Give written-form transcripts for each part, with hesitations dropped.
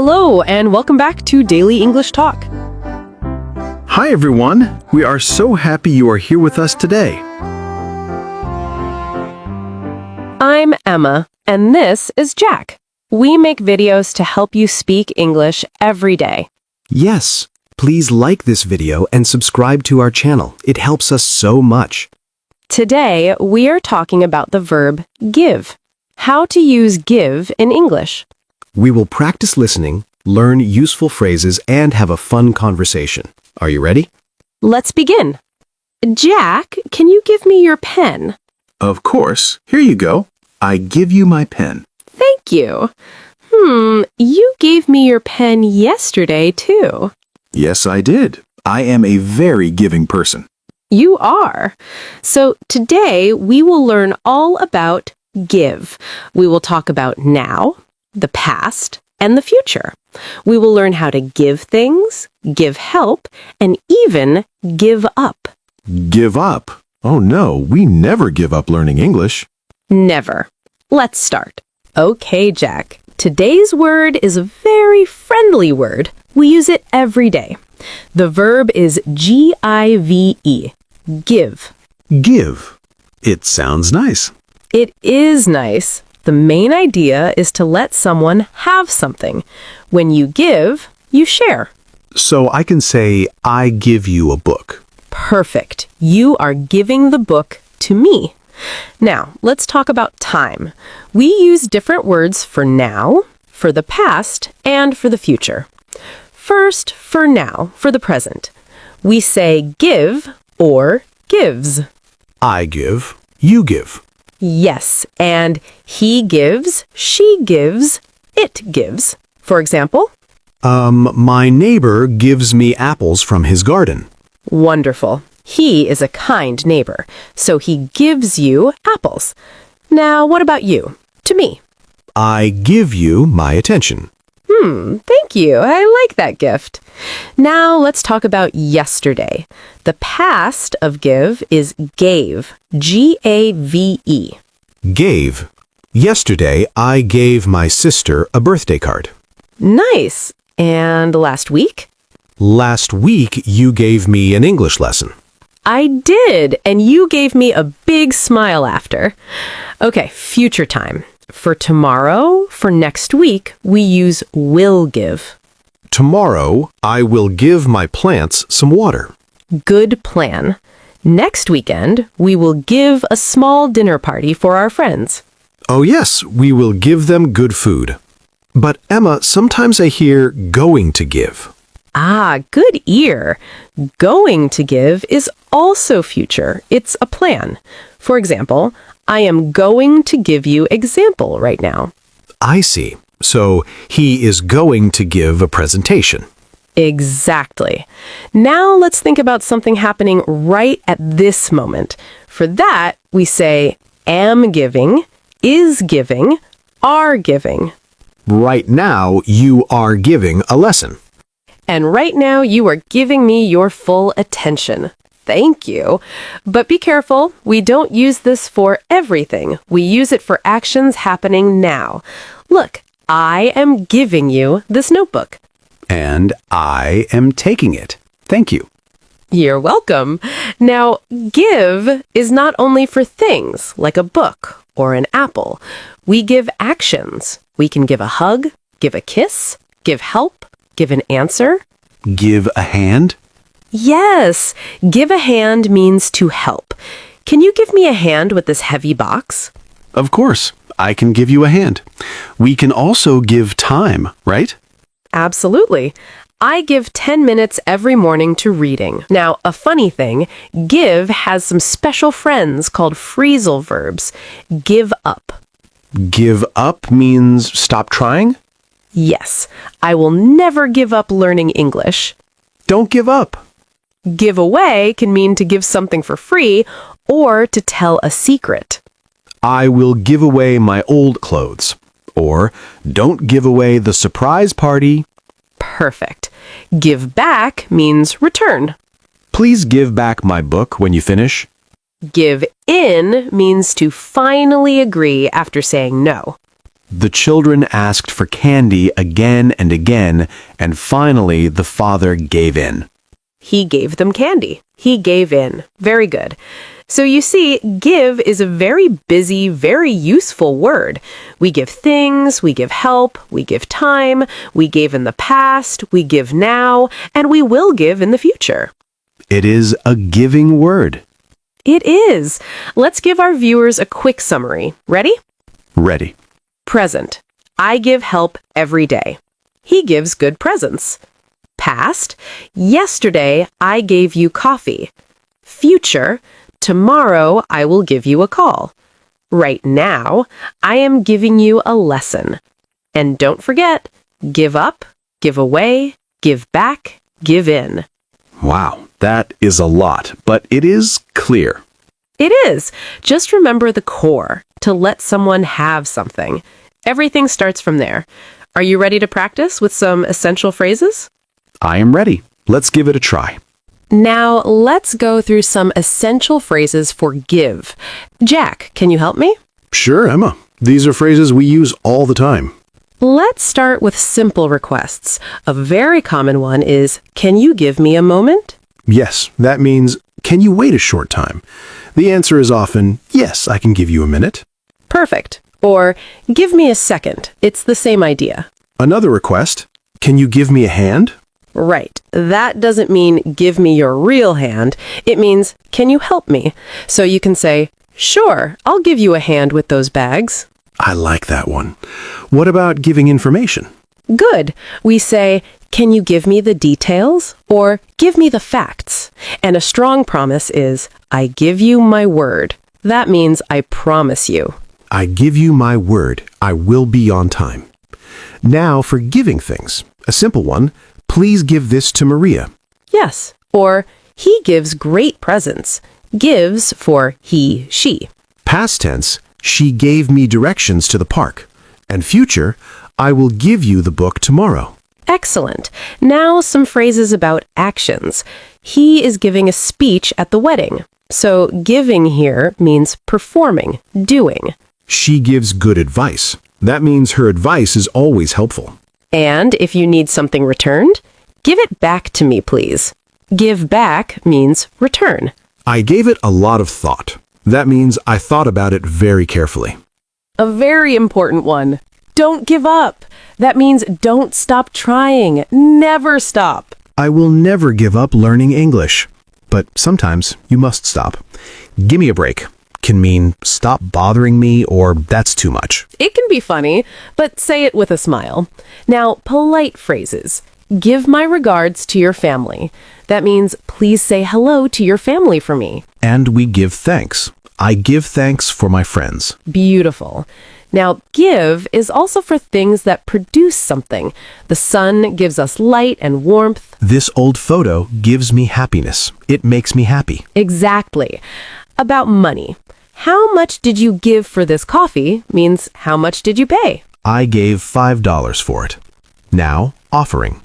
Hello, and welcome back to Daily English Talk. Hi everyone, we are so happy you are here with us today. I'm Emma, and this is Jack. We make videos to help you speak English every day. Yes, please like this video and subscribe to our channel. It helps us so much. Today, we are talking about the verb give. How to use give in English. We will practice listening, learn useful phrases, and have a fun conversation. Are you ready? Let's begin. Jack, can you give me your pen? Of course, here you go. I give you my pen. Thank you. You gave me your pen yesterday, too. Yes, I did. I am a very giving person. You are. So today we will learn all about give. We will talk about now, the past, and the future. We will learn how to give things, give help, and even give up. Give up? Oh no, we never give up learning English. Never. Let's start. Okay, Jack. Today's word is a very friendly word. We use it every day. The verb is G-I-V-E. Give. Give. It sounds nice. It is nice. The main idea is to let someone have something. When you give, you share. So I can say, I give you a book. Perfect. You are giving the book to me. Now, let's talk about time. We use different words for now, for the past, and for the future. First, for now, for the present. We say give or gives. I give, you give. Yes, and he gives, she gives, it gives. For example, My neighbor gives me apples from his garden. wonderful. He is a kind neighbor, so he gives you apples. Now, what about you? To me. I give you my attention. Thank you. I like that gift. Now let's talk about yesterday. The past of give is gave. G-A-V-E. Gave. Yesterday, I gave my sister a birthday card. Nice. And last week? Last week, you gave me an English lesson. I did, and you gave me a big smile after. Okay, future time. For tomorrow, for next week, we use will give. Tomorrow, I will give my plants some water. Good plan. Next weekend, we will give a small dinner party for our friends. Oh yes, we will give them good food. But Emma, sometimes I hear going to give. Ah, good ear. Going to give is also future. It's a plan. For example, I am going to give you example right now. I see. So he is going to give a presentation. Exactly. Now let's think about something happening right at this moment. For that, we say am giving, is giving, are giving. Right now, you are giving a lesson. And right now, you are giving me your full attention. Thank you. But be careful, we don't use this for everything. We use it for actions happening now. Look, I am giving you this notebook. And I am taking it. Thank you. You're welcome. Now, give is not only for things like a book or an apple. We give actions. We can give a hug, give a kiss, give help, give an answer. Give a hand? Yes, give a hand means to help. Can you give me a hand with this heavy box? Of course, I can give you a hand. We can also give time, right? Absolutely. I give 10 minutes every morning to reading. Now, a funny thing, give has some special friends called phrasal verbs. Give up. Give up means stop trying? Yes, I will never give up learning English. Don't give up. Give away can mean to give something for free or to tell a secret. I will give away my old clothes. Or, don't give away the surprise party. Perfect. Give back means return. Please give back my book when you finish. Give in means to finally agree after saying no. The children asked for candy again and again, and finally the father gave in. He gave them candy. He gave in. Very good. So you see, give is a very busy, very useful word. We give things, we give help, we give time, we gave in the past, we give now, and we will give in the future. It is a giving word. It is. Let's give our viewers a quick summary. Ready? Ready. Present. I give help every day. He gives good presents. Past. Yesterday, I gave you coffee. Future. Tomorrow, I will give you a call. Right now, I am giving you a lesson. And don't forget, give up, give away, give back, give in. Wow, that is a lot, but it is clear. It is. Just remember the core, to let someone have something. Everything starts from there. Are you ready to practice with some essential phrases? I am ready. Let's give it a try. Now, let's go through some essential phrases for give. Jack, can you help me? Sure, Emma. These are phrases we use all the time. Let's start with simple requests. A very common one is, can you give me a moment? Yes, that means, can you wait a short time? The answer is often, yes, I can give you a minute. Perfect. Or, give me a second. It's the same idea. Another request, can you give me a hand? Right. That doesn't mean give me your real hand. It means, can you help me? So you can say, sure, I'll give you a hand with those bags. I like that one. What about giving information? Good. We say, can you give me the details? Or give me the facts. And a strong promise is, I give you my word. That means I promise you. I give you my word. I will be on time. Now for giving things. A simple one. Please give this to Maria. Yes. Or, he gives great presents. Gives for he, she. Past tense, she gave me directions to the park. And future, I will give you the book tomorrow. Excellent. Now some phrases about actions. He is giving a speech at the wedding. So giving here means performing, doing. She gives good advice. That means her advice is always helpful. And if you need something returned, give it back to me, please. Give back means return. I gave it a lot of thought. That means I thought about it very carefully. A very important one. Don't give up. That means don't stop trying. Never stop. I will never give up learning English. But sometimes you must stop. Give me a break can mean stop bothering me or that's too much. It can be funny, but say it with a smile. Now, polite phrases. Give my regards to your family. That means please say hello to your family for me. And we give thanks. I give thanks for my friends. Beautiful. Now, give is also for things that produce something. The sun gives us light and warmth. This old photo gives me happiness. It makes me happy. Exactly. About money. How much did you give for this coffee means how much did you pay? I gave $5 for it. Now, offering.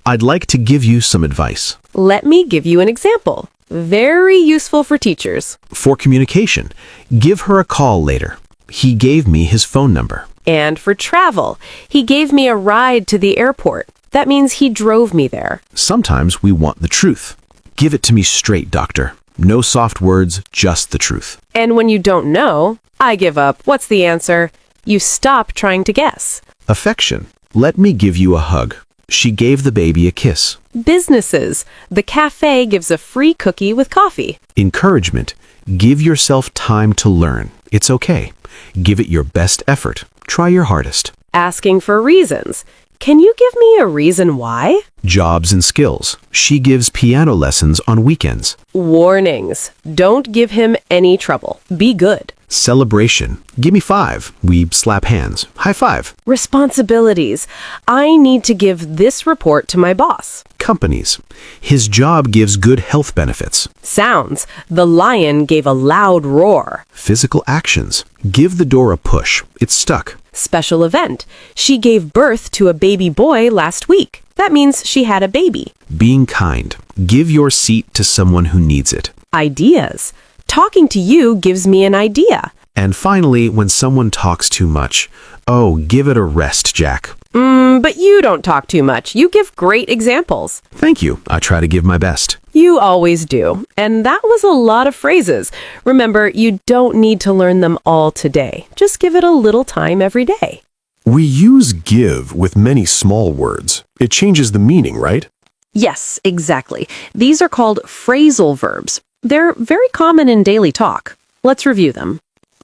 I'd like to give you some advice. Let me give you an example. Very useful for teachers. For communication, give her a call later. He gave me his phone number. And for travel, he gave me a ride to the airport. That means he drove me there. Sometimes we want the truth. Give it to me straight, doctor. No soft words, just the truth. And when you don't know, I give up. What's the answer? You stop trying to guess. Affection. Let me give you a hug. She gave the baby a kiss. Businesses. The cafe gives a free cookie with coffee. Encouragement. Give yourself time to learn. It's okay. Give it your best effort. Try your hardest. Asking for reasons. Can you give me a reason why? Jobs and skills. She gives piano lessons on weekends. Warnings. Don't give him any trouble. Be good. Celebration. Give me 5. We slap hands. High five. Responsibilities. I need to give this report to my boss. Companies. His job gives good health benefits. Sounds. The lion gave a loud roar. Physical actions. Give the door a push. It's stuck. Special event. She gave birth to a baby boy last week. That means she had a baby. Being kind. Give your seat to someone who needs it. Ideas. Talking to you gives me an idea. And finally, when someone talks too much, oh, give it a rest, Jack. But you don't talk too much. You give great examples. Thank you. I try to give my best. You always do. And that was a lot of phrases. Remember, you don't need to learn them all today. Just give it a little time every day. We use give with many small words. It changes the meaning, right? Yes, exactly. These are called phrasal verbs. They're very common in daily talk. Let's review them.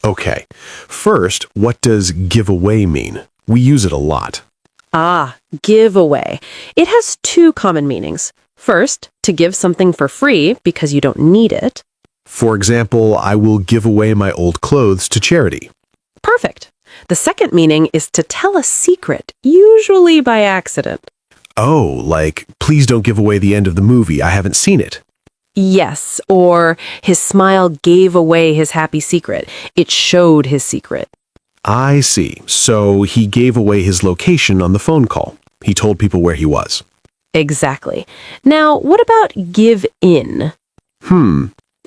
Okay. First, what does give away mean? We use it a lot. Give away. It has two common meanings. First, to give something for free because you don't need it. For example, I will give away my old clothes to charity. Perfect. The second meaning is to tell a secret, usually by accident. Oh, like, please don't give away the end of the movie. I haven't seen it. Yes, or his smile gave away his happy secret. It showed his secret. I see. So he gave away his location on the phone call. He told people where he was. Exactly. Now, what about give in?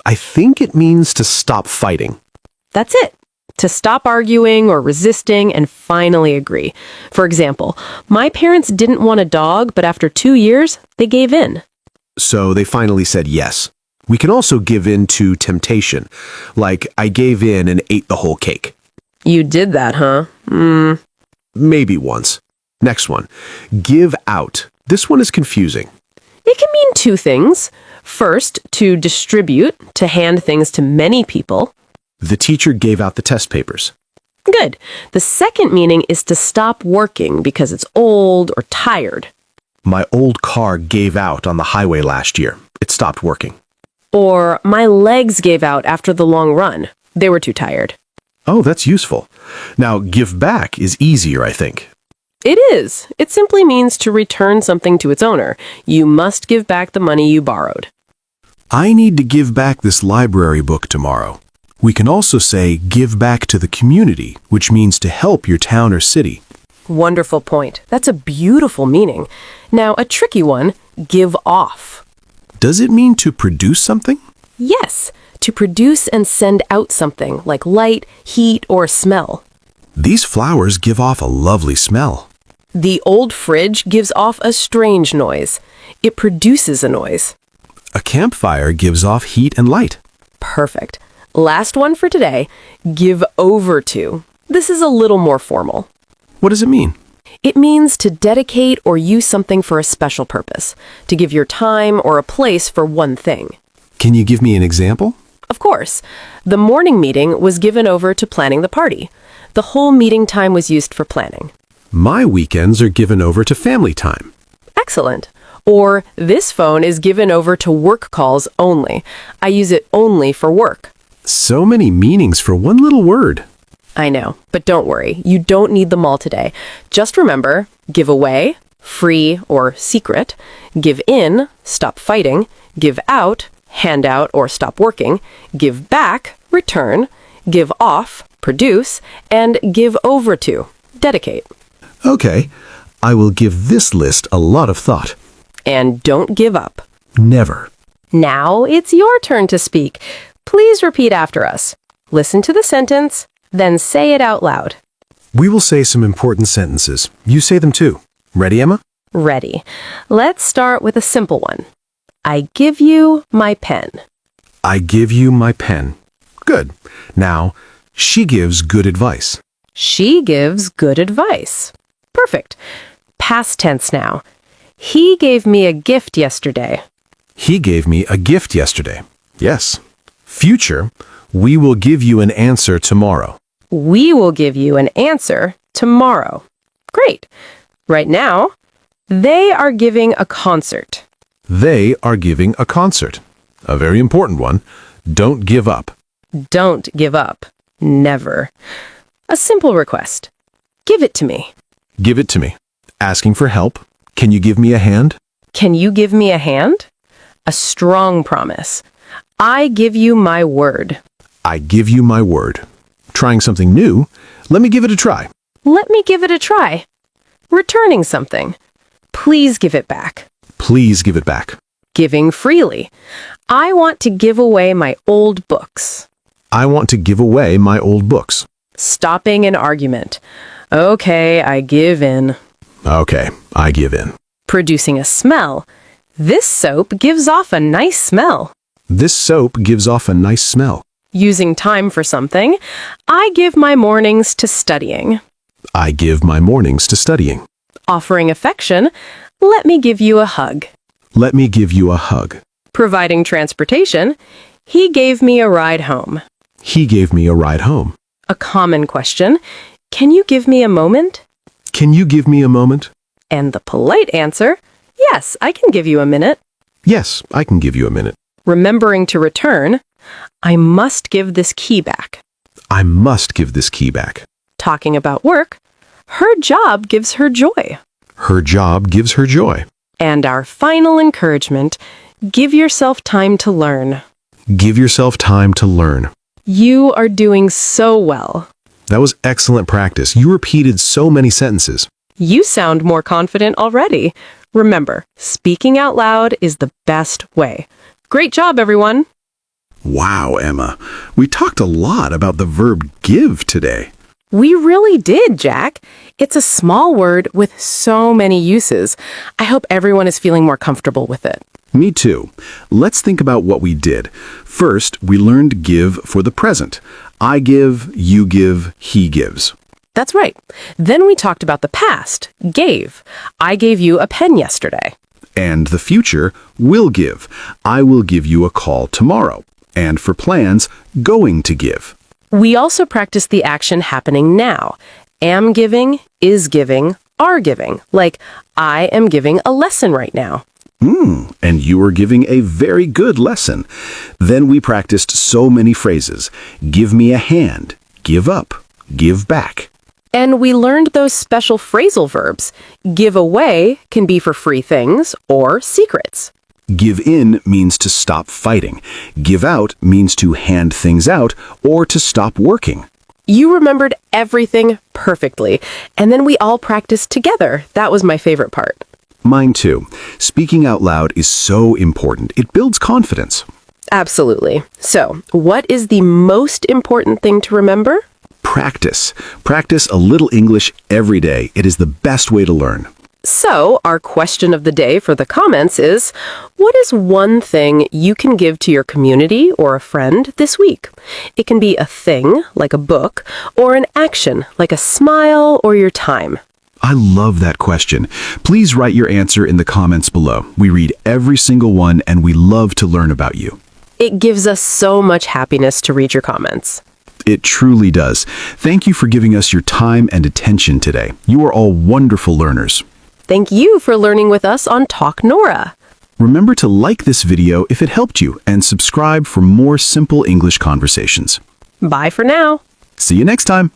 I think it means to stop fighting. That's it. To stop arguing or resisting and finally agree. For example, my parents didn't want a dog, but after 2 years, they gave in. So they finally said yes. We can also give in to temptation. Like, I gave in and ate the whole cake. You did that, huh? Maybe once. Next one. Give out. This one is confusing. It can mean two things. First, to distribute, to hand things to many people. The teacher gave out the test papers. Good. The second meaning is to stop working because it's old or tired. My old car gave out on the highway last year. It stopped working. Or my legs gave out after the long run. They were too tired. Oh, that's useful. Now, give back is easier, I think. It is. It simply means to return something to its owner. You must give back the money you borrowed. I need to give back this library book tomorrow. We can also say give back to the community, which means to help your town or city. Wonderful point. That's a beautiful meaning. Now, a tricky one, give off. Does it mean to produce something? Yes, to produce and send out something like light, heat, or smell. These flowers give off a lovely smell. The old fridge gives off a strange noise. It produces a noise. A campfire gives off heat and light. Perfect. Last one for today, give over to. This is a little more formal. What does it mean? It means to dedicate or use something for a special purpose, to give your time or a place for one thing. Can you give me an example? Of course. The morning meeting was given over to planning the party. The whole meeting time was used for planning. My weekends are given over to family time. Excellent. Or this phone is given over to work calls only. I use it only for work. So many meanings for one little word. I know, but don't worry. You don't need them all today. Just remember, give away, free or secret, give in, stop fighting, give out, hand out or stop working, give back, return, give off, produce, and give over to, dedicate. Okay, I will give this list a lot of thought. And don't give up. Never. Now it's your turn to speak. Please repeat after us. Listen to the sentence, then say it out loud. We will say some important sentences. You say them too. Ready, Emma? Ready. Let's start with a simple one. I give you my pen. I give you my pen. Good. Now, she gives good advice. She gives good advice. Perfect. Past tense now. He gave me a gift yesterday. He gave me a gift yesterday. Yes. Future, we will give you an answer tomorrow. We will give you an answer tomorrow. Great. Right now, they are giving a concert. They are giving a concert. A very important one. Don't give up. Don't give up. Never. A simple request. Give it to me. Give it to me. Asking for help. Can you give me a hand? Can you give me a hand? A strong promise. I give you my word. I give you my word. Trying something new? Let me give it a try. Let me give it a try. Returning something. Please give it back. Please give it back. Giving freely. I want to give away my old books. I want to give away my old books. Stopping an argument. Okay, I give in. Okay, I give in. Producing a smell. This soap gives off a nice smell. This soap gives off a nice smell. Using time for something. I give my mornings to studying. I give my mornings to studying. Offering affection. Let me give you a hug. Let me give you a hug. Providing transportation. He gave me a ride home. He gave me a ride home. A common question. Can you give me a moment? Can you give me a moment? And the polite answer. Yes, I can give you a minute. Yes, I can give you a minute. Remembering to return. I must give this key back. I must give this key back. Talking about work. Her job gives her joy. Her job gives her joy. And our final encouragement. Give yourself time to learn. Give yourself time to learn. You are doing so well. That was excellent practice. You repeated so many sentences. You sound more confident already. Remember, speaking out loud is the best way. Great job, everyone. Wow, Emma. We talked a lot about the verb give today. We really did, Jack. It's a small word with so many uses. I hope everyone is feeling more comfortable with it. Me too. Let's think about what we did. First, we learned give for the present. I give, you give, he gives. That's right. Then we talked about the past, gave. I gave you a pen yesterday. And the future, will give. I will give you a call tomorrow. And for plans, going to give. We also practiced the action happening now. Am giving, is giving, are giving. Like, I am giving a lesson right now. And you were giving a very good lesson. Then we practiced so many phrases. Give me a hand, give up, give back. And we learned those special phrasal verbs. Give away can be for free things or secrets. Give in means to stop fighting. Give out means to hand things out or to stop working. You remembered everything perfectly. And then we all practiced together. That was my favorite part. Mine too. Speaking out loud is so important. It builds confidence. Absolutely. So, what is the most important thing to remember? Practice. Practice a little English every day. It is the best way to learn. So, our question of the day for the comments is, what is one thing you can give to your community or a friend this week? It can be a thing, like a book, or an action, like a smile or your time. I love that question. Please write your answer in the comments below. We read every single one and we love to learn about you. It gives us so much happiness to read your comments. It truly does. Thank you for giving us your time and attention today. You are all wonderful learners. Thank you for learning with us on Talk Nora. Remember to like this video if it helped you and subscribe for more simple English conversations. Bye for now. See you next time.